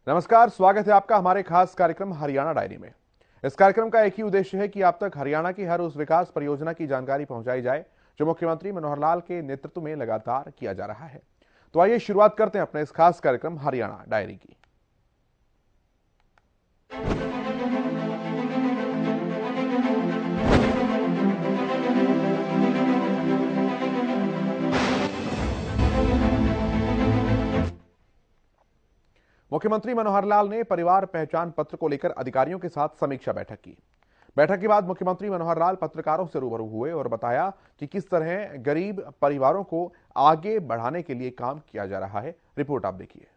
नमस्कार, स्वागत है आपका हमारे खास कार्यक्रम हरियाणा डायरी में। इस कार्यक्रम का एक ही उद्देश्य है कि आप तक हरियाणा की हर उस विकास परियोजना की जानकारी पहुंचाई जाए जो मुख्यमंत्री मनोहर लाल के नेतृत्व में लगातार किया जा रहा है। तो आइए शुरुआत करते हैं अपने इस खास कार्यक्रम हरियाणा डायरी की। मुख्यमंत्री मनोहर लाल ने परिवार पहचान पत्र को लेकर अधिकारियों के साथ समीक्षा बैठक की। बैठक के बाद मुख्यमंत्री मनोहर लाल पत्रकारों से रूबरू हुए और बताया कि किस तरह गरीब परिवारों को आगे बढ़ाने के लिए काम किया जा रहा है। रिपोर्ट आप देखिए।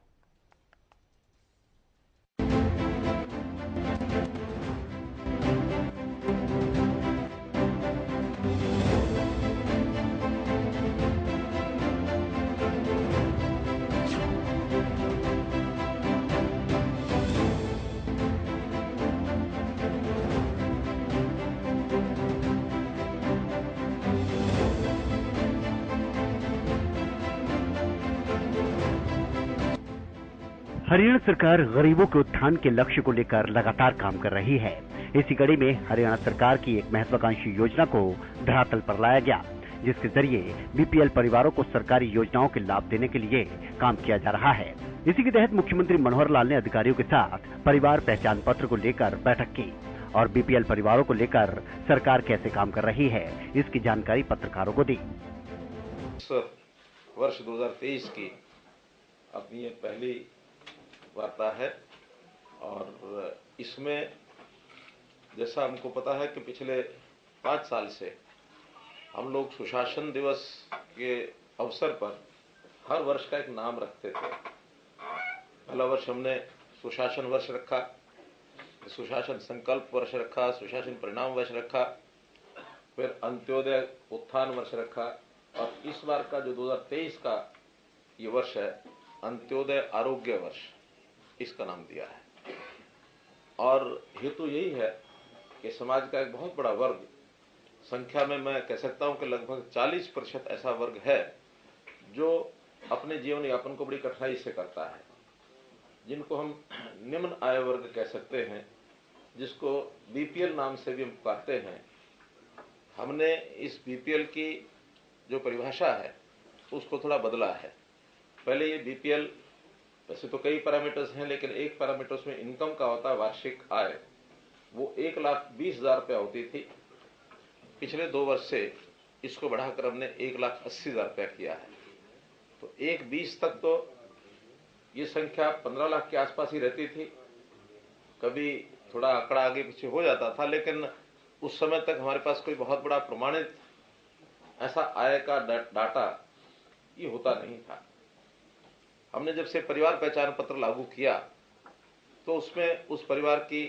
हरियाणा सरकार गरीबों के उत्थान के लक्ष्य को लेकर लगातार काम कर रही है। इसी कड़ी में हरियाणा सरकार की एक महत्वाकांक्षी योजना को धरातल पर लाया गया, जिसके जरिए बीपीएल परिवारों को सरकारी योजनाओं के लाभ देने के लिए काम किया जा रहा है। इसी के तहत मुख्यमंत्री मनोहर लाल ने अधिकारियों के साथ परिवार पहचान पत्र को लेकर बैठक की और बीपीएल परिवारों को लेकर सरकार कैसे काम कर रही है, इसकी जानकारी पत्रकारों को दी। वर्ष 2023 की अपनी ये पहली वार्ता है और इसमें जैसा हमको पता है कि पिछले 5 साल से हम लोग सुशासन दिवस के अवसर पर हर वर्ष का एक नाम रखते थे। पहला वर्ष हमने सुशासन वर्ष रखा, सुशासन संकल्प वर्ष रखा, सुशासन परिणाम वर्ष रखा, फिर अंत्योदय उत्थान वर्ष रखा और इस बार का जो 2023 का ये वर्ष है अंत्योदय आरोग्य वर्ष, इसका नाम दिया है। और हेतु यही है कि समाज का एक बहुत बड़ा वर्ग, संख्या में मैं कह सकता हूं कि लगभग 40% ऐसा वर्ग है जो अपने जीवन यापन को बड़ी कठिनाई से करता है, जिनको हम निम्न आय वर्ग कह सकते हैं, जिसको बीपीएल नाम से भी हम पुकारते हैं। हमने इस बीपीएल की जो परिभाषा है उसको थोड़ा बदला है। पहले ये बीपीएल वैसे तो कई पैरामीटर्स हैं, लेकिन एक पैरामीटर उसमें इनकम का होता है, वार्षिक आय, वो 1,20,000 रुपया होती थी। पिछले 2 वर्ष से इसको बढ़ाकर हमने 1,80,000 रुपया किया है। तो 1,20 तक तो ये संख्या 15 लाख के आसपास ही रहती थी। कभी थोड़ा आंकड़ा आगे पीछे हो जाता था, लेकिन उस समय तक हमारे पास कोई बहुत बड़ा प्रमाणित ऐसा आय का डाटा ये होता नहीं था। हमने जब से परिवार पहचान पत्र लागू किया तो उसमें उस परिवार की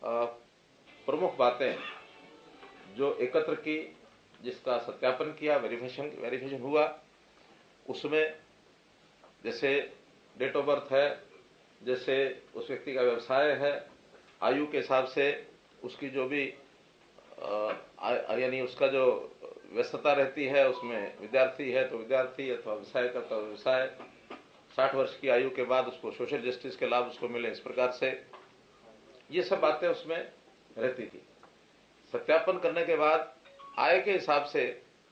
प्रमुख बातें जो एकत्र की, जिसका सत्यापन किया, वेरिफिकेशन हुआ, उसमें जैसे डेट ऑफ बर्थ है, जैसे उस व्यक्ति का व्यवसाय है, आयु के हिसाब से उसकी जो भी यानी उसका जो व्यस्तता रहती है, उसमें विद्यार्थी है तो विद्यार्थी अथवा व्यवसाय करता तो व्यवसाय, 60 वर्ष की आयु के बाद उसको सोशल जस्टिस के लाभ उसको मिले, इस प्रकार से ये सब बातें उसमें रहती थी। सत्यापन करने के बाद आय के हिसाब से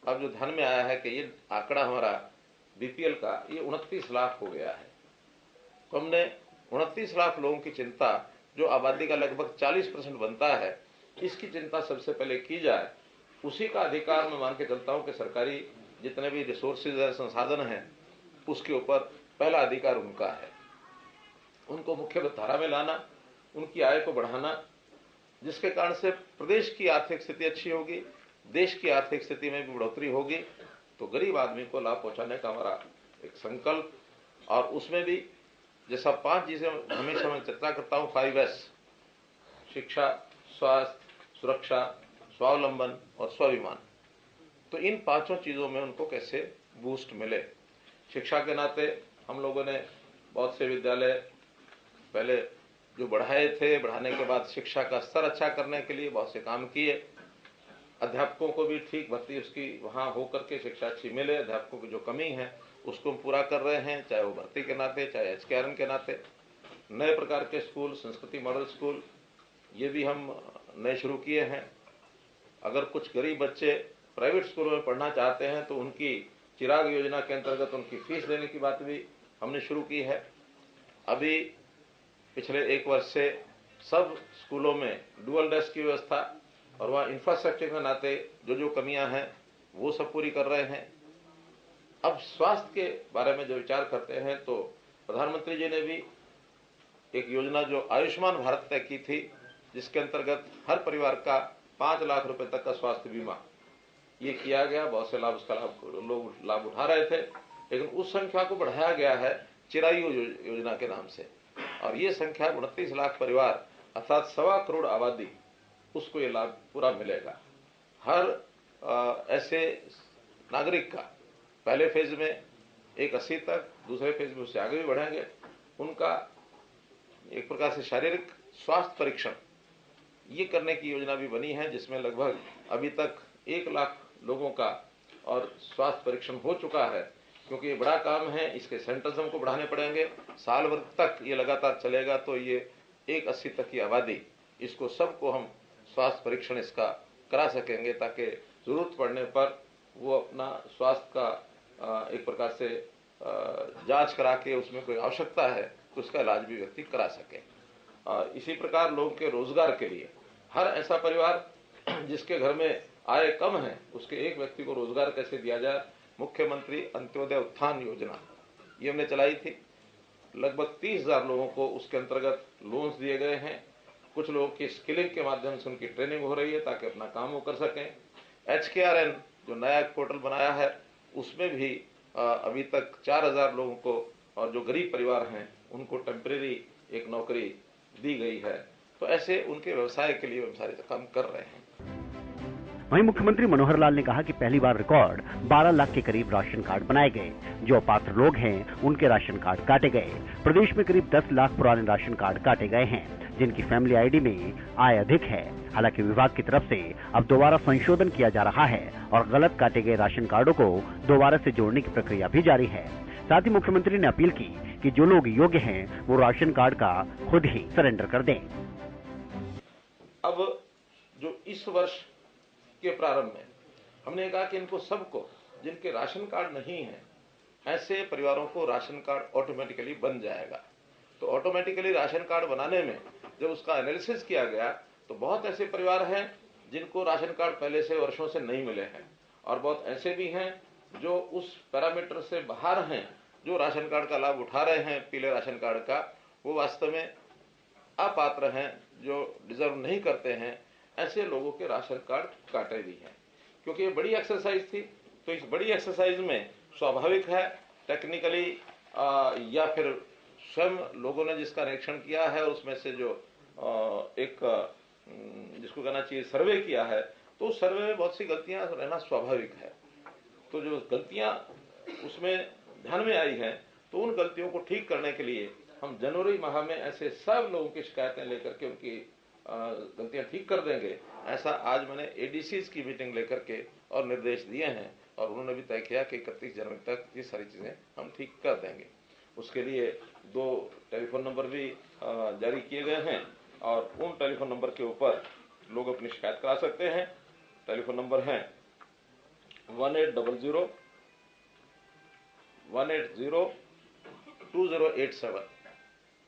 अब जो ध्यान में आया है कि ये आंकड़ा हमारा बीपीएल का ये 29 लाख हो गया है। तो हमने 29 लाख लोगों की चिंता, जो आबादी का लगभग 40% बनता है, इसकी चिंता सबसे पहले की जाए। उसी का अधिकार मैं मान के चलता हूं कि सरकारी जितने भी रिसोर्सेज है, संसाधन हैं, उसके ऊपर पहला अधिकार उनका है। उनको मुख्य धारा में लाना, उनकी आय को बढ़ाना, जिसके कारण से प्रदेश की आर्थिक स्थिति अच्छी होगी, देश की आर्थिक स्थिति में भी बढ़ोतरी होगी, तो गरीब आदमी को लाभ पहुंचाने का हमारा एक संकल्प। और उसमें भी जैसा 5 चीजें हमेशा मैं चर्चा करता हूं, 5S, शिक्षा, स्वास्थ्य, सुरक्षा, स्वावलंबन और स्वाभिमान। तो इन 5 चीजों में उनको कैसे बूस्ट मिले। शिक्षा के नाते हम लोगों ने बहुत से विद्यालय पहले जो बढ़ाए थे, बढ़ाने के बाद शिक्षा का स्तर अच्छा करने के लिए बहुत से काम किए। अध्यापकों को भी ठीक भर्ती उसकी वहां होकर के शिक्षा अच्छी मिले। अध्यापकों की जो कमी है उसको हम पूरा कर रहे हैं, चाहे वो भर्ती के नाते, चाहे एचकेआरएन के नाते। नए प्रकार के स्कूल, संस्कृति मॉडल स्कूल, ये भी हम नए शुरू किए हैं। अगर कुछ गरीब बच्चे प्राइवेट स्कूलों में पढ़ना चाहते हैं तो उनकी चिराग योजना के अंतर्गत उनकी फीस देने की बात भी हमने शुरू की है। अभी पिछले 1 वर्ष से सब स्कूलों में डुअल डेस्क की व्यवस्था और वहाँ इंफ्रास्ट्रक्चर के नाते जो कमियां हैं वो सब पूरी कर रहे हैं। अब स्वास्थ्य के बारे में जो विचार करते हैं तो प्रधानमंत्री जी ने भी एक योजना जो आयुष्मान भारत तय की थी, जिसके अंतर्गत हर परिवार का 5 लाख रुपए तक का स्वास्थ्य बीमा ये किया गया। बहुत से उसका लोग लाभ उठा रहे थे, लेकिन उस संख्या को बढ़ाया गया है चिरायु योजना के नाम से, और ये संख्या 29 लाख परिवार अर्थात 1.25 करोड़ आबादी, उसको ये लाभ पूरा मिलेगा। हर ऐसे नागरिक का पहले फेज में 180 तक, दूसरे फेज में उससे आगे भी बढ़ेंगे, उनका एक प्रकार से शारीरिक स्वास्थ्य परीक्षण ये करने की योजना भी बनी है, जिसमें लगभग अभी तक 1 लाख लोगों का और स्वास्थ्य परीक्षण हो चुका है। क्योंकि ये बड़ा काम है, इसके सेंटर्स हमको बढ़ाने पड़ेंगे। साल भर तक ये लगातार चलेगा तो ये 180 तक की आबादी, इसको सबको हम स्वास्थ्य परीक्षण इसका करा सकेंगे, ताकि जरूरत पड़ने पर वो अपना स्वास्थ्य का एक प्रकार से जांच करा के उसमें कोई आवश्यकता है तो उसका इलाज भी व्यक्ति करा सके। इसी प्रकार लोगों के रोजगार के लिए हर ऐसा परिवार जिसके घर में आय कम है, उसके एक व्यक्ति को रोजगार कैसे दिया जाए, मुख्यमंत्री अंत्योदय उत्थान योजना ये हमने चलाई थी। लगभग 30,000 लोगों को उसके अंतर्गत लोन्स दिए गए हैं। कुछ लोगों की स्किलिंग के माध्यम से उनकी ट्रेनिंग हो रही है ताकि अपना काम वो कर सकें। HKRN जो नया पोर्टल बनाया है, उसमें भी अभी तक 4,000 लोगों को और जो गरीब परिवार हैं उनको टेम्परेरी एक नौकरी दी गई है। तो ऐसे उनके व्यवसाय के लिए हम सारे काम कर रहे हैं। वहीं मुख्यमंत्री मनोहर लाल ने कहा कि पहली बार रिकॉर्ड 12 लाख के करीब राशन कार्ड बनाए गए। जो अपात्र लोग हैं उनके राशन कार्ड काटे गए। प्रदेश में करीब 10 लाख पुराने राशन कार्ड काटे गए हैं, जिनकी फैमिली आईडी में आय अधिक है। हालांकि विभाग की तरफ से अब दोबारा संशोधन किया जा रहा है और गलत काटे गए राशन कार्डों को दोबारा से जोड़ने की प्रक्रिया भी जारी है। साथ ही मुख्यमंत्री ने अपील की कि जो लोग योग्य हैं वो राशन कार्ड का खुद ही सरेंडर कर दें। अब जो इस वर्ष के प्रारंभ में हमने कहा कि इनको सबको जिनके राशन कार्ड नहीं है, ऐसे परिवारों को राशन कार्ड ऑटोमेटिकली बन जाएगा। तो ऑटोमेटिकली राशन कार्ड बनाने में जब उसका एनालिसिस किया गया तो बहुत ऐसे परिवार हैं जिनको राशन कार्ड पहले से वर्षों से नहीं मिले हैं, और बहुत ऐसे भी हैं जो उस पैरामीटर से बाहर हैं, जो राशन कार्ड का लाभ उठा रहे हैं पीले राशन कार्ड का, वो वास्तव में अपात्र हैं, जो डिजर्व नहीं करते हैं। ऐसे लोगों के राशन कार्ड काटे भी हैं। क्योंकि ये बड़ी एक्सरसाइज थी, तो इस बड़ी एक्सरसाइज में स्वाभाविक है टेक्निकली या फिर स्वयं लोगों ने जिसका निरीक्षण किया है उसमें से जो एक जिसको कहना चाहिए सर्वे किया है, तो उस सर्वे में बहुत सी गलतियां रहना स्वाभाविक है। तो जो गलतियां उसमें ध्यान में आई हैं, तो उन गलतियों को ठीक करने के लिए हम जनवरी माह में ऐसे सब लोगों की शिकायतें लेकर के उनकी गलतियां ठीक कर देंगे। ऐसा आज मैंने एडीसीज की मीटिंग लेकर के और निर्देश दिए हैं, और उन्होंने भी तय किया कि 31 जनवरी तक ये सारी चीजें हम ठीक कर देंगे। उसके लिए 2 टेलीफोन नंबर भी जारी किए गए हैं, और उन टेलीफोन नंबर के ऊपर लोग अपनी शिकायत करा सकते हैं। टेलीफोन नंबर है 1800 180 2087।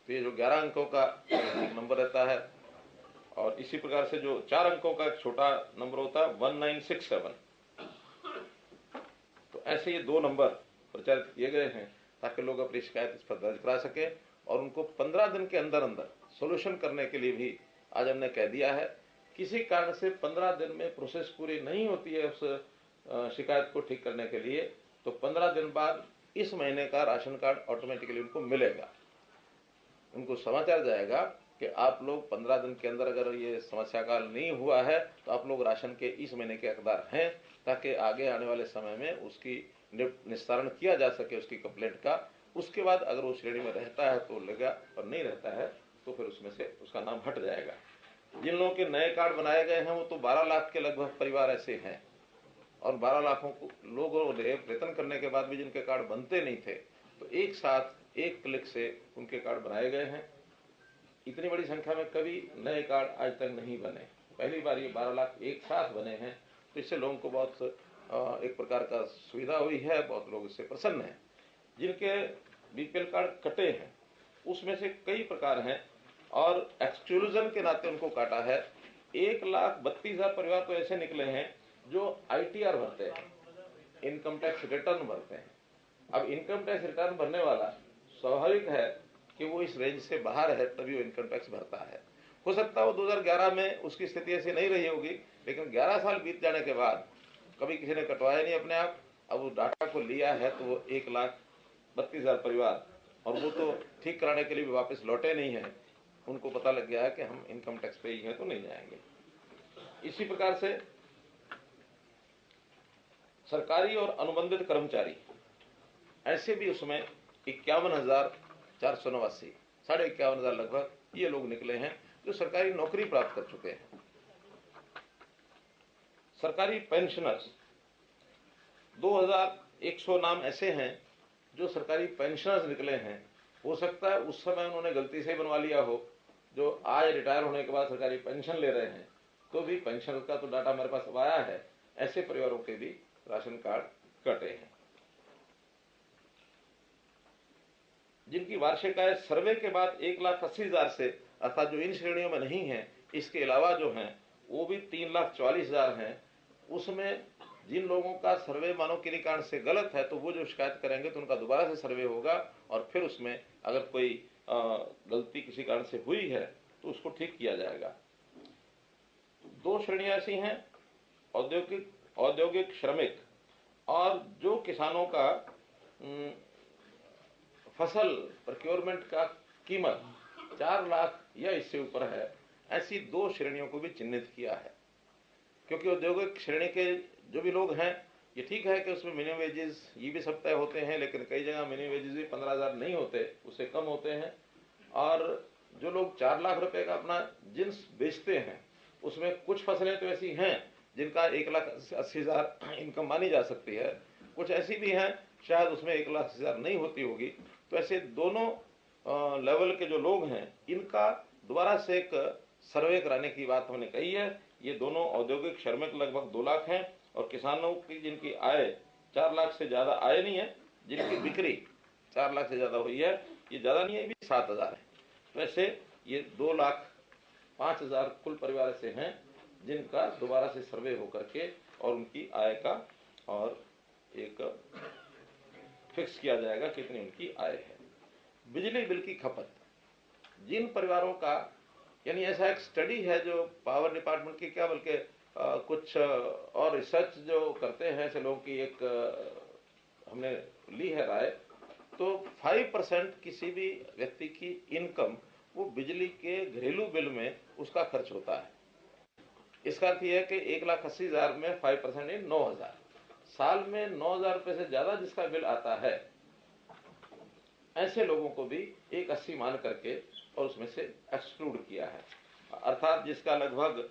तो ये जो 11 अंकों का एक नंबर रहता है, और इसी प्रकार से जो 4 अंकों का एक छोटा नंबर होता है 1967। तो ऐसे ये 2 नंबर प्रचारित किए गए हैं ताकि लोग अपनी शिकायत इस पर दर्ज करा सके, और उनको 15 दिन के अंदर अंदर सोल्यूशन करने के लिए भी आज हमने कह दिया है। किसी कारण से 15 दिन में प्रोसेस पूरी नहीं होती है उस शिकायत को ठीक करने के लिए, तो 15 दिन बाद इस महीने का राशन कार्ड ऑटोमेटिकली उनको मिलेगा। उनको समाचार जाएगा कि आप लोग 15 दिन के अंदर अगर ये समस्या का हल नहीं हुआ है तो आप लोग राशन के इस महीने के हकदार हैं, ताकि आगे आने वाले समय में उसकी निस्तारण किया जा सके उसकी कंप्लेंट का। उसके बाद अगर वो श्रेणी में रहता है तो लेगा, और नहीं रहता है तो फिर उसमें से उसका नाम हट जाएगा। जिन लोगों के नए कार्ड बनाए गए हैं वो तो 12 लाख के लगभग परिवार ऐसे हैं, और 12 लाखों को लोगों ने वेतन करने के बाद भी जिनके कार्ड बनते नहीं थे, तो एक साथ एक क्लिक से उनके कार्ड बनाए गए हैं। इतनी बड़ी संख्या में कभी नए कार्ड आज तक नहीं बने। पहली बार ये 12 लाख एक साथ बने हैं, तो इससे लोगों को बहुत एक प्रकार का सुविधा हुई है, बहुत लोग इससे प्रसन्न हैं। जिनके बीपीएल कार्ड कटे हैं उसमें से कई प्रकार हैं और एक्सक्लूजन के नाते उनको काटा है। 1,32,000 परिवार तो ऐसे निकले हैं जो आईटीआर भरते हैं, इनकम टैक्स रिटर्न भरते हैं। अब इनकम टैक्स रिटर्न भरने वाला स्वाभाविक है कि वो इस रेंज से बाहर है, तभी वो इनकम टैक्स भरता है। हो सकता है वो 2011 में उसकी स्थिति ऐसी नहीं रही होगी, लेकिन 11 साल बीत जाने के बाद कभी किसी ने कटवाया नहीं अपने आप, अब वो डाटा को लिया है तो वो 1,32,000 परिवार, और वो तो ठीक कराने के लिए भी वापस लौटे नहीं हैं। उनको पता लग गया है कि हम इनकम टैक्स पे ही हैं तो नहीं जाएंगे। इसी प्रकार से सरकारी और अनुबंधित कर्मचारी ऐसे भी उसमें 51,489, 51,500 लगभग ये लोग निकले हैं जो सरकारी नौकरी प्राप्त कर चुके हैं। सरकारी पेंशनर्स 2,100 नाम ऐसे हैं जो सरकारी पेंशनर्स निकले हैं। हो सकता है उस समय उन्होंने गलती से बनवा लिया हो, जो आज रिटायर होने के बाद सरकारी पेंशन ले रहे हैं, तो भी पेंशन का तो डाटा मेरे पास आया है। ऐसे परिवारों के भी राशन कार्ड कटे हैं। जिनकी वार्षिक आय सर्वे के बाद 1,80,000 से, अर्थात जो इन श्रेणियों में नहीं है, इसके अलावा जो हैं वो भी 3,44,000 हैं। उसमें जिन लोगों का सर्वे मानो किन्हीं कारण से गलत है तो वो जो शिकायत करेंगे तो उनका दोबारा से सर्वे होगा और फिर उसमें अगर कोई गलती किसी कारण से हुई है तो उसको ठीक किया जाएगा। 2 श्रेणियां ऐसी हैं, औद्योगिक श्रमिक और जो किसानों का फसल प्रोक्योरमेंट का कीमत 4 लाख या इससे ऊपर है, ऐसी 2 श्रेणियों को भी चिन्हित किया है। क्योंकि औद्योगिक श्रेणी के जो भी लोग हैं, ये ठीक है कि उसमें मिनिमम वेजेस ये भी सब तय होते हैं, लेकिन कई जगह मिनिमम वेजेस भी 15,000 नहीं होते, उससे कम होते हैं। और जो लोग 4 लाख रुपए का अपना जिन्स बेचते हैं, उसमें कुछ फसलें तो ऐसी हैं जिनका 1,80,000 इनकम मानी जा सकती है, कुछ ऐसी भी हैं शायद उसमें 1,80,000 नहीं होती होगी। तो ऐसे दोनों लेवल के जो लोग हैं, इनका दोबारा से एक सर्वे कराने की बात हमने कही है। ये दोनों औद्योगिक श्रमिक लगभग 2 लाख हैं और किसानों की जिनकी आय 4 लाख से ज्यादा आय नहीं है, जिनकी बिक्री 4 लाख से ज्यादा हुई है, ये ज्यादा नहीं है, ये भी 7,000 है। तो ऐसे ये 2,05,000 कुल परिवार ऐसे हैं जिनका दोबारा से सर्वे होकर के और उनकी आय का और एक फिक्स किया जाएगा कितनी उनकी आय है। बिजली बिल की खपत, जिन परिवारों का, यानी ऐसा एक स्टडी है जो पावर डिपार्टमेंट की क्या बल्कि कुछ और रिसर्च जो करते हैं ऐसे लोगों की एक हमने ली है राय, तो 5% किसी भी व्यक्ति की इनकम वो बिजली के घरेलू बिल में उसका खर्च होता है। इसका अर्थ यह है कि 1,80,000 में 5% है 9,000। साल में 9,000 रुपए से ज्यादा जिसका बिल आता है, ऐसे लोगों को भी 1,80 मान करके और उसमें से एक्सक्लूड किया है। अर्थात जिसका लगभग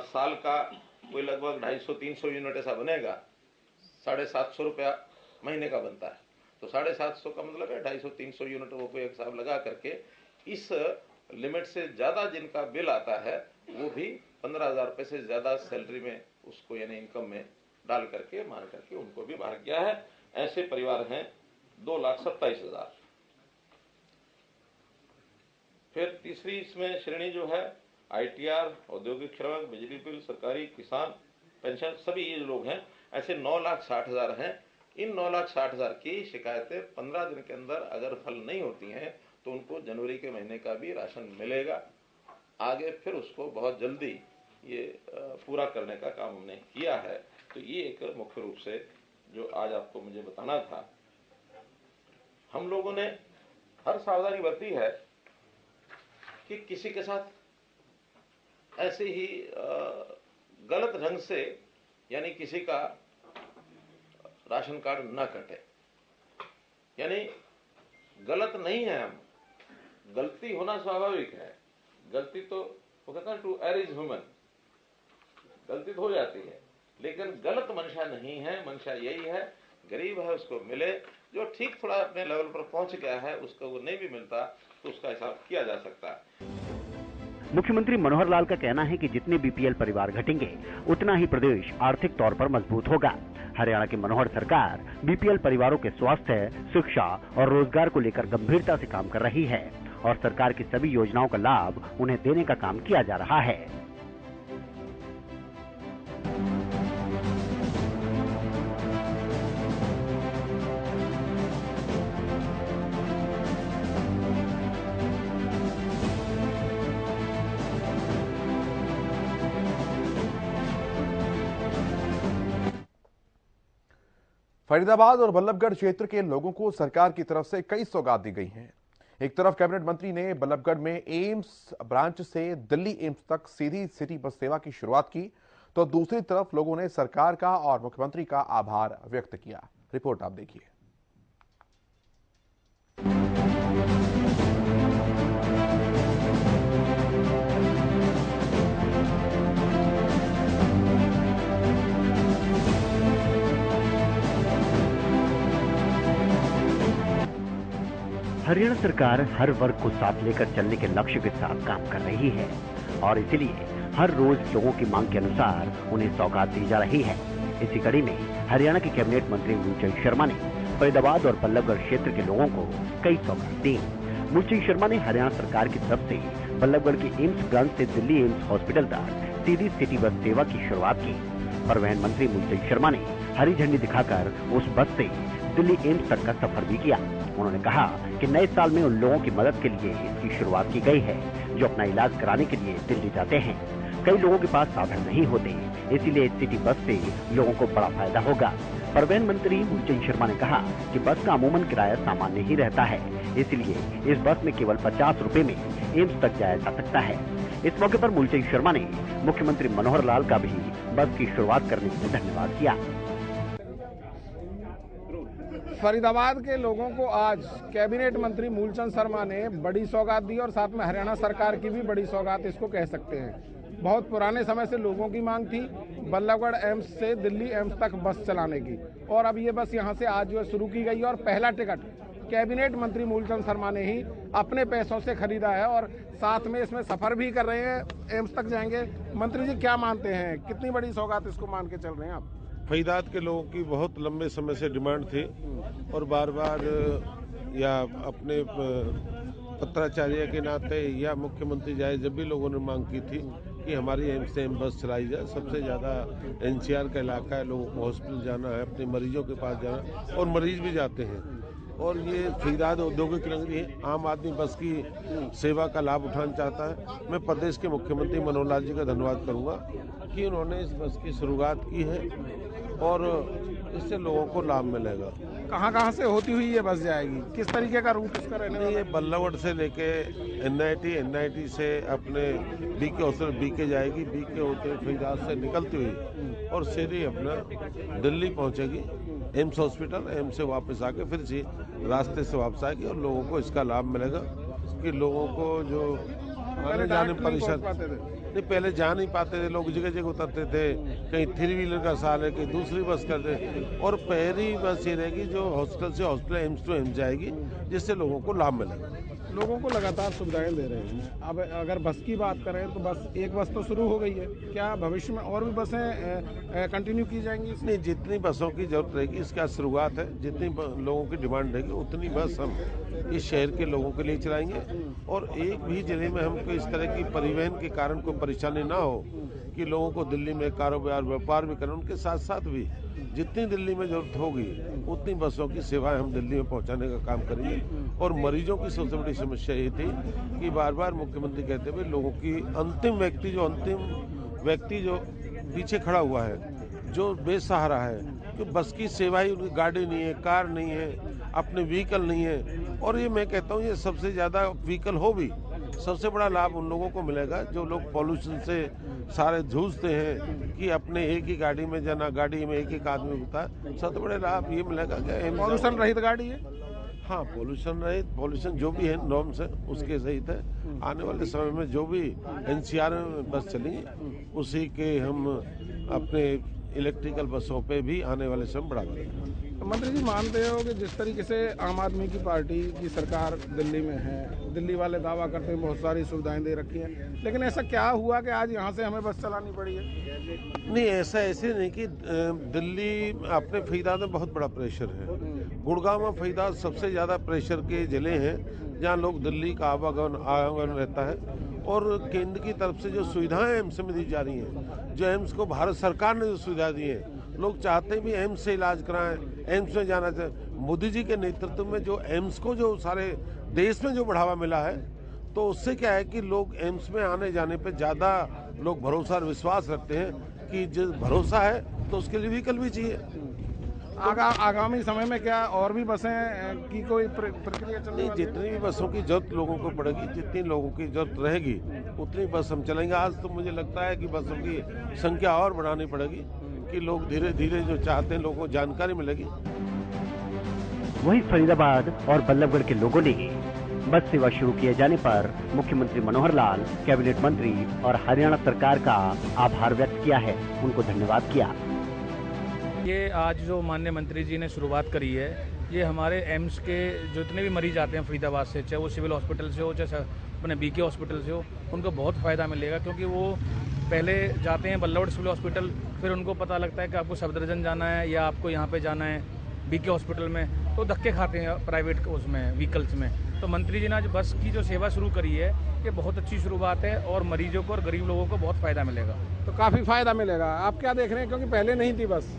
साल का कोई लगभग 250-300 यूनिट ऐसा बनेगा, 750 रुपया महीने का बनता है, तो 750 का मतलब है 250-300 यूनिट वो कोई हिसाब लगा करके इस लिमिट से ज्यादा जिनका बिल आता है वो भी 15,000 रुपए से ज्यादा सैलरी में उसको यानी इनकम में डाल करके मान करके उनको भी बाहर किया है। ऐसे परिवार हैं 2,27,000। फिर तीसरी इसमें श्रेणी जो है आईटीआर, औद्योगिक श्रमिक, बिजली बिल, सरकारी, किसान, पेंशन, सभी ये लोग हैं, ऐसे 9,60,000 हैं। इन 9,60,000 की शिकायतें 15 दिन के अंदर अगर हल नहीं होती हैं तो उनको जनवरी के महीने का भी राशन मिलेगा। आगे फिर उसको बहुत जल्दी ये पूरा करने का काम हमने किया है। तो ये एक मुख्य रूप से जो आज आपको मुझे बताना था। हम लोगों ने हर सावधानी बरती है कि किसी के साथ ऐसे ही गलत ढंग से यानी किसी का राशन कार्ड न कटे। यानी गलत नहीं है हम, गलती होना स्वाभाविक है, गलती तो वो कहते हैं टू एयर इज ह्यूमन, गलती तो हो जाती है, लेकिन गलत मंशा नहीं है। मंशा यही है गरीब है उसको मिले, जो ठीक थोड़ा अपने लेवल पर पहुंच गया है उसको वो नहीं भी मिलता तो उसका हिसाब किया जा सकता है। मुख्यमंत्री मनोहर लाल का कहना है कि जितने बीपीएल परिवार घटेंगे उतना ही प्रदेश आर्थिक तौर पर मजबूत होगा। हरियाणा की मनोहर सरकार बीपीएल परिवारों के स्वास्थ्य, शिक्षा और रोजगार को लेकर गंभीरता से काम कर रही है और सरकार की सभी योजनाओं का लाभ उन्हें देने का काम किया जा रहा है। फरीदाबाद और बल्लभगढ़ क्षेत्र के लोगों को सरकार की तरफ से कई सौगात दी गई हैं। एक तरफ कैबिनेट मंत्री ने बल्लभगढ़ में एम्स ब्रांच से दिल्ली एम्स तक सीधी सिटी बस सेवा की शुरुआत की, तो दूसरी तरफ लोगों ने सरकार का और मुख्यमंत्री का आभार व्यक्त किया। रिपोर्ट आप देखिए। हरियाणा सरकार हर वर्ग को साथ लेकर चलने के लक्ष्य के साथ काम कर रही है और इसीलिए हर रोज लोगों की मांग के अनुसार उन्हें सौगात दी जा रही है। इसी कड़ी में हरियाणा के कैबिनेट मंत्री मूलचंद शर्मा ने फरीदाबाद और बल्लभगढ़ क्षेत्र के लोगों को कई सौगात दी। मूलचंद शर्मा ने हरियाणा सरकार की तरफ से बल्लभगढ़ के एम्स ब्रांच से दिल्ली एम्स हॉस्पिटल तक सीधी सिटी बस सेवा की शुरुआत की। परिवहन मंत्री मूलचंद शर्मा ने हरी झंडी दिखाकर उस बस से दिल्ली एम्स तक का सफर भी किया। उन्होंने कहा कि नए साल में उन लोगों की मदद के लिए इसकी शुरुआत की गई है जो अपना इलाज कराने के लिए दिल्ली जाते हैं। कई लोगों के पास साधन नहीं होते, इसीलिए सिटी बस से लोगों को बड़ा फायदा होगा। परिवहन मंत्री मूलचंद शर्मा ने कहा कि बस का अमूमन किराया सामान्य ही रहता है, इसलिए इस बस में केवल 50 रुपए में एम्स तक जाया जा सकता है। इस मौके पर मूलचंद शर्मा ने मुख्यमंत्री मनोहर लाल का भी बस की शुरुआत करने के लिए धन्यवाद किया। फरीदाबाद के लोगों को आज कैबिनेट मंत्री मूलचंद शर्मा ने बड़ी सौगात दी और साथ में हरियाणा सरकार की भी बड़ी सौगात इसको कह सकते हैं। बहुत पुराने समय से लोगों की मांग थी बल्लभगढ़ एम्स से दिल्ली एम्स तक बस चलाने की, और अब ये बस यहाँ से आज जो है शुरू की गई है और पहला टिकट कैबिनेट मंत्री मूलचंद शर्मा ने ही अपने पैसों से खरीदा है और साथ में इसमें सफर भी कर रहे हैं, एम्स तक जाएंगे। मंत्री जी क्या मानते हैं, कितनी बड़ी सौगात इसको मान के चल रहे हैं आप? फरीदाबाद के लोगों की बहुत लंबे समय से डिमांड थी और बार बार या अपने पत्राचार्य के नाते या मुख्यमंत्री जाए जब भी लोगों ने मांग की थी कि हमारी एम्स से बस चलाई जाए। सबसे ज़्यादा एनसीआर का इलाका है, लोगों को हॉस्पिटल जाना है, अपने मरीजों के पास जाना, और मरीज भी जाते हैं। और ये फरीदाबाद औद्योगिक नगरी है, आम आदमी बस की सेवा का लाभ उठाना चाहता है। मैं प्रदेश के मुख्यमंत्री मनोहर लाल जी का धन्यवाद करूंगा कि उन्होंने इस बस की शुरुआत की है और इससे लोगों को लाभ मिलेगा। कहाँ से होती हुई ये बस जाएगी, किस तरीके का रूट इसका रहने वाला है? ये बल्लभगढ़ से लेके एनआईटी से अपने बीके हॉस्पिटल बीके जाएगी, बीके होते फरीदाबाद से निकलती हुई और सीधे अपना दिल्ली पहुंचेगी एम्स हॉस्पिटल, एम्स से वापस आके फिर से रास्ते से वापस आएगी और लोगों को इसका लाभ मिलेगा कि लोगों को जो आने जाने में परेशान नहीं, पहले जा नहीं पाते थे, लोग जगह जगह उतरते थे, कहीं 3 व्हीलर का साल है, कहीं दूसरी बस करते, और पहली बस ये रहेगी जो हॉस्पिटल से हॉस्पिटल एम्स टू एम्स जाएगी, जिससे लोगों को लाभ मिलेगा। लोगों को लगातार सुविधाएं दे रहे हैं। अब अगर बस की बात करें तो बस एक बस तो शुरू हो गई है, क्या भविष्य में और भी बसें कंटिन्यू की जाएंगी? नहीं, जितनी बसों की जरूरत रहेगी इसका शुरुआत है, जितनी लोगों की डिमांड रहेगी उतनी बस हम इस शहर के लोगों के लिए चलाएंगे। और एक भी जिले में हमको इस तरह की परिवहन के कारण कोई परेशानी ना हो कि लोगों को दिल्ली में कारोबार व्यापार भी करें, उनके साथ साथ भी जितनी दिल्ली में जरूरत होगी उतनी बसों की सेवाएं हम दिल्ली में पहुंचाने का काम करेंगे। और मरीजों की सबसे बड़ी समस्या ये थी कि बार बार मुख्यमंत्री कहते हुए लोगों की अंतिम व्यक्ति जो पीछे खड़ा हुआ है, जो बेसहारा है, कि बस की सेवा ही, उनकी गाड़ी नहीं है, कार नहीं है, अपने व्हीकल नहीं है। और ये मैं कहता हूँ ये सबसे ज़्यादा व्हीकल हो भी सबसे बड़ा लाभ उन लोगों को मिलेगा जो लोग पॉल्यूशन से सारे जूझते हैं कि अपने एक ही गाड़ी में जाना, गाड़ी में एक आदमी होता है। सबसे बड़े लाभ ये मिलेगा कि पॉल्यूशन रहित गाड़ी है। हाँ, पॉल्यूशन रहित, पॉल्यूशन जो भी है नॉर्म्स है उसके सहित है। आने वाले समय में जो भी एनसीआर में बस चलेंगी उसी के हम अपने इलेक्ट्रिकल बसों पे भी आने वाले समय बढ़ा देंगे। तो मंत्री जी मानते हो कि जिस तरीके से आम आदमी की पार्टी की सरकार दिल्ली में है, दिल्ली वाले दावा करते हैं बहुत सारी सुविधाएं दे रखी हैं, लेकिन ऐसा क्या हुआ कि आज यहाँ से हमें बस चलानी पड़ी है? नहीं, ऐसे नहीं कि दिल्ली अपने फरीदाबाद में बहुत बड़ा प्रेशर है। गुड़गांव में फरीदाबाद सबसे ज़्यादा प्रेशर के जिले हैं जहाँ लोग दिल्ली का आवागमन रहता है। और केंद्र की तरफ से जो सुविधाएं एम्स में दी जा रही हैं, जो एम्स को भारत सरकार ने जो सुविधा दी है, लोग चाहते भी एम्स से इलाज कराएं, एम्स में जाना चाहिए। मोदी जी के नेतृत्व में जो एम्स को जो सारे देश में जो बढ़ावा मिला है, तो उससे क्या है कि लोग एम्स में आने जाने पे ज़्यादा लोग भरोसा और विश्वास रखते हैं कि जो भरोसा है तो उसके लिए व्हीकल भी चाहिए। आगामी समय में क्या और भी बसें की कोई प्रक्रिया चल रही है? जितनी भी बसों की जरूरत लोगों को पड़ेगी, जितनी लोगों की जरूरत रहेगी उतनी बस हम चलेंगे। आज तो मुझे लगता है कि बसों की संख्या और बढ़ानी पड़ेगी कि लोग धीरे धीरे जो चाहते हैं लोगों को जानकारी मिलेगी। वहीं फरीदाबाद और बल्लभगढ़ के लोगों ने बस सेवा शुरू किए जाने पर मुख्यमंत्री मनोहर लाल, कैबिनेट मंत्री और हरियाणा सरकार का आभार व्यक्त किया है, उनको धन्यवाद किया। ये आज जो माननीय मंत्री जी ने शुरुआत करी है, ये हमारे एम्स के जितने भी मरीज आते हैं फरीदाबाद से, चाहे वो सिविल हॉस्पिटल से हो, चाहे अपने बीके हॉस्पिटल से हो, उनको बहुत फ़ायदा मिलेगा। क्योंकि वो पहले जाते हैं बल्लभगढ़ सिविल हॉस्पिटल, फिर उनको पता लगता है कि आपको सफदरजंग जाना है या आपको यहाँ पे जाना है बीके हॉस्पिटल में, तो धक्के खाते हैं प्राइवेट उसमें व्हीकल्स में। तो मंत्री जी ने आज बस की जो सेवा शुरू करी है, ये बहुत अच्छी शुरुआत है और मरीजों को और गरीब लोगों को बहुत फ़ायदा मिलेगा। तो काफ़ी फ़ायदा मिलेगा। आप क्या देख रहे हैं, क्योंकि पहले नहीं थी बस,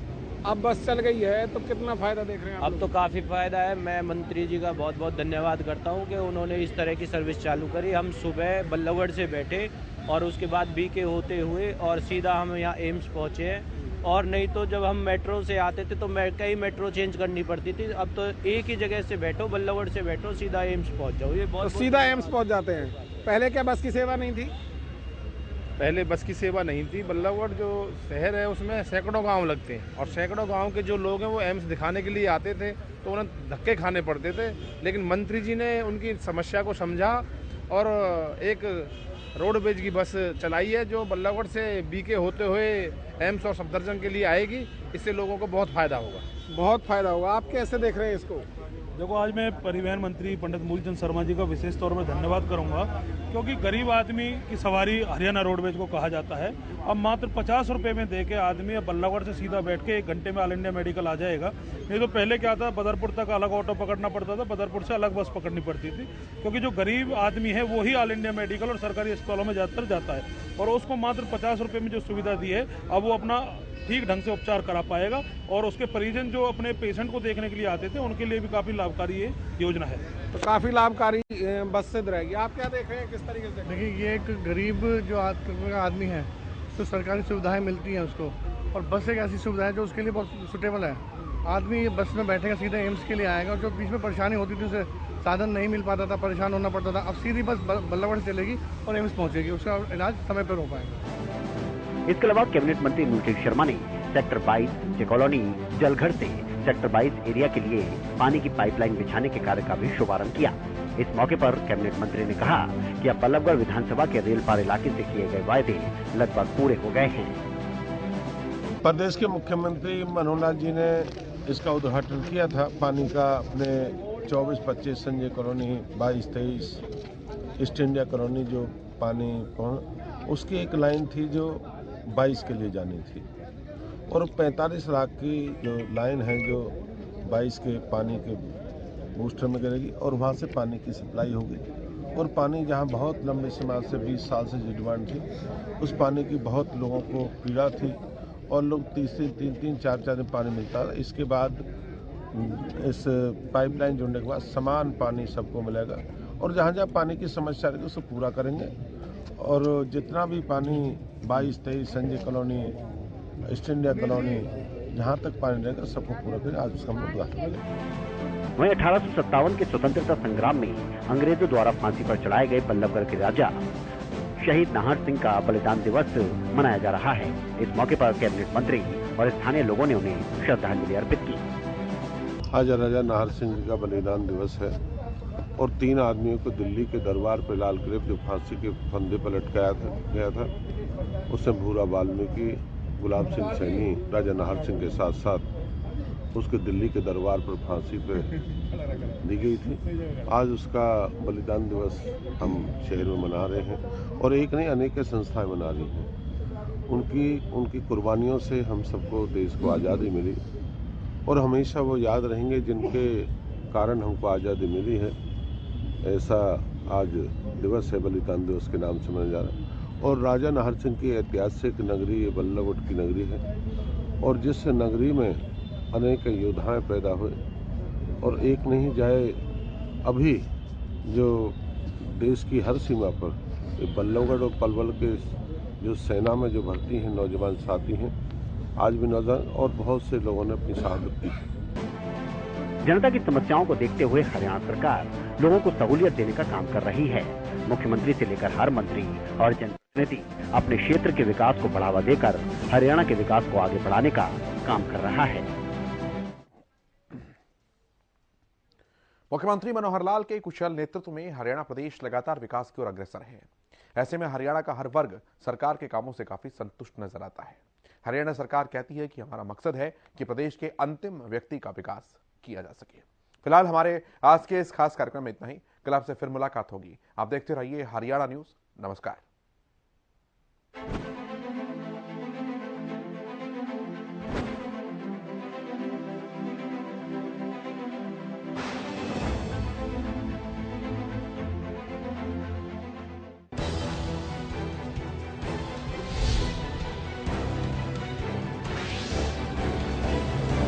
अब बस चल गई है, तो कितना फ़ायदा देख रहे हैं आप? अब तो काफ़ी फ़ायदा है। मैं मंत्री जी का बहुत बहुत धन्यवाद करता हूं कि उन्होंने इस तरह की सर्विस चालू करी। हम सुबह बल्लभगढ़ से बैठे और उसके बाद बीके होते हुए और सीधा हम यहाँ एम्स पहुँचे हैं। और नहीं तो जब हम मेट्रो से आते थे तो कई मेट्रो चेंज करनी पड़ती थी। अब तो एक ही जगह से बैठो, बल्लभगढ़ से बैठो, सीधा एम्स पहुँच जाओ। ये बहुत सीधा एम्स पहुँच जाते हैं। पहले क्या बस की सेवा नहीं थी? पहले बस की सेवा नहीं थी। बल्लभगढ़ जो शहर है उसमें सैकड़ों गांव लगते हैं और सैकड़ों गांव के जो लोग हैं वो एम्स दिखाने के लिए आते थे, तो उन्हें धक्के खाने पड़ते थे। लेकिन मंत्री जी ने उनकी समस्या को समझा और एक रोडवेज की बस चलाई है जो बल्लभगढ़ से बीके होते हुए एम्स और सफदरजंग के लिए आएगी। इससे लोगों को बहुत फ़ायदा होगा। बहुत फ़ायदा होगा। आप कैसे देख रहे हैं इसको? देखो, आज मैं परिवहन मंत्री पंडित मूलचंद शर्मा जी का विशेष तौर पर धन्यवाद करूंगा, क्योंकि गरीब आदमी की सवारी हरियाणा रोडवेज को कहा जाता है। अब मात्र 50 रुपये में दे के आदमी अब बल्लभगढ़ से सीधा बैठ के 1 घंटे में ऑल इंडिया मेडिकल आ जाएगा। नहीं तो पहले क्या था, बदरपुर तक अलग ऑटो पकड़ना पड़ता था, बदरपुर से अलग बस पकड़नी पड़ती थी। क्योंकि जो गरीब आदमी है वो ही ऑल इंडिया मेडिकल और सरकारी अस्पतालों में ज़्यादातर जाता है, और उसको मात्र 50 रुपये में जो सुविधा दी है, अब वो अपना ठीक ढंग से उपचार करा पाएगा। और उसके परिजन जो अपने पेशेंट को देखने के लिए आते थे, उनके लिए भी काफ़ी लाभकारी ये योजना है। तो काफ़ी लाभकारी बस से रहेगी। आप क्या देख रहे हैं, किस तरीके से? देखिए, ये एक गरीब जो आदमी है तो सरकारी सुविधाएं मिलती हैं उसको, और बस एक ऐसी सुविधा है जो उसके लिए बहुत सुटेबल है। आदमी ये बस में बैठेगा, सीधे एम्स के लिए आएगा। जो बीच में परेशानी होती थी, उसे साधन नहीं मिल पाता था, परेशान होना पड़ता था, अब सीधी बस बल्लभगढ़ चलेगी और एम्स पहुँचेगी, उसका इलाज समय पर हो पाएगा। इसके अलावा कैबिनेट मंत्री मूलचंद शर्मा ने सेक्टर 22 जे कॉलोनी जलघर से सेक्टर 22 एरिया के लिए पानी की पाइपलाइन बिछाने के कार्य का भी शुभारंभ किया। इस मौके पर कैबिनेट मंत्री ने कहा कि अब बल्लभगढ़ विधानसभा के रेलपार इलाके से किए गए वायदे लगभग पूरे हो गए हैं। प्रदेश के मुख्यमंत्री मनोहर लाल जी ने इसका उद्घाटन किया था, पानी का अपने 24-25 Sanjay colony, 22-23 east India colony, जो पानी उसकी एक लाइन थी जो 22 के लिए जानी थी, और 45 लाख की जो लाइन है जो 22 के पानी के बूस्टर में गिरेगी और वहाँ से पानी की सप्लाई होगी। और पानी जहाँ बहुत लंबे समय से 20 साल से जो डिमांड थी, उस पानी की बहुत लोगों को पीड़ा थी और लोग 3-4 दिन पानी मिलता था। इसके बाद इस पाइपलाइन जुड़ने के बाद समान पानी सबको मिलेगा और जहाँ जहाँ पानी की समस्या रहेगी उसको पूरा करेंगे। और जितना भी पानी 22-23 Sanjay colony, east India colony, जहाँ तक पानी रहेगा सबको पूरा करेंगे। आज उसका हम उद्घाटन। वहीं 1857 के स्वतंत्रता संग्राम में अंग्रेजों द्वारा फांसी पर चढ़ाए गए बल्लभगढ़ के राजा शहीद नाहर सिंह का बलिदान दिवस मनाया जा रहा है। इस मौके पर कैबिनेट मंत्री और स्थानीय लोगों ने उन्हें श्रद्धांजलि अर्पित की। आज राजा नाहर सिंह जी का बलिदान दिवस है और 3 आदमियों को दिल्ली के दरबार पर लाल किले जो फांसी के फंदे पर लटकाया गया था, उसमें भूरा वाल्मीकि, गुलाब सिंह सैनी, राजा नाहर सिंह के साथ साथ उसके दिल्ली के दरबार पर फांसी पे दी गई थी। आज उसका बलिदान दिवस हम शहर में मना रहे हैं और एक नहीं अनेक संस्थाएं मना रही हैं। उनकी कुर्बानियों से हम सबको देश को आज़ादी मिली और हमेशा वो याद रहेंगे जिनके कारण हमको आज़ादी मिली है। ऐसा आज दिवस है, बलिदान दिवस के नाम से मनाया जा रहा है। और राजा नाहर सिंह की ऐतिहासिक नगरी ये बल्लभगढ़ की नगरी है और जिस नगरी में अनेक योद्धाएं पैदा हुए और एक नहीं जाए, अभी जो देश की हर सीमा पर बल्लभगढ़ और पलवल के जो सेना में जो भर्ती हैं नौजवान साथी हैं, आज भी नौजवान और बहुत से लोगों ने अपनी शहादत दी। जनता की समस्याओं को देखते हुए हरियाणा सरकार लोगों को सहूलियत देने का काम कर रही है। मुख्यमंत्री से लेकर हर मंत्री और जनप्रतिनिधि अपने क्षेत्र के विकास को बढ़ावा देकर हरियाणा के विकास को आगे बढ़ाने का काम कर रहा है। मुख्यमंत्री मनोहर लाल के कुशल नेतृत्व में हरियाणा प्रदेश लगातार विकास की ओर अग्रसर है। ऐसे में हरियाणा का हर वर्ग सरकार के कामों से काफी संतुष्ट नजर आता है। हरियाणा सरकार कहती है कि हमारा मकसद है कि प्रदेश के अंतिम व्यक्ति का विकास किया जा सके। फिलहाल हमारे आज के इस खास कार्यक्रम में इतना ही। कल आपसे फिर मुलाकात होगी। आप देखते रहिए हरियाणा न्यूज। नमस्कार।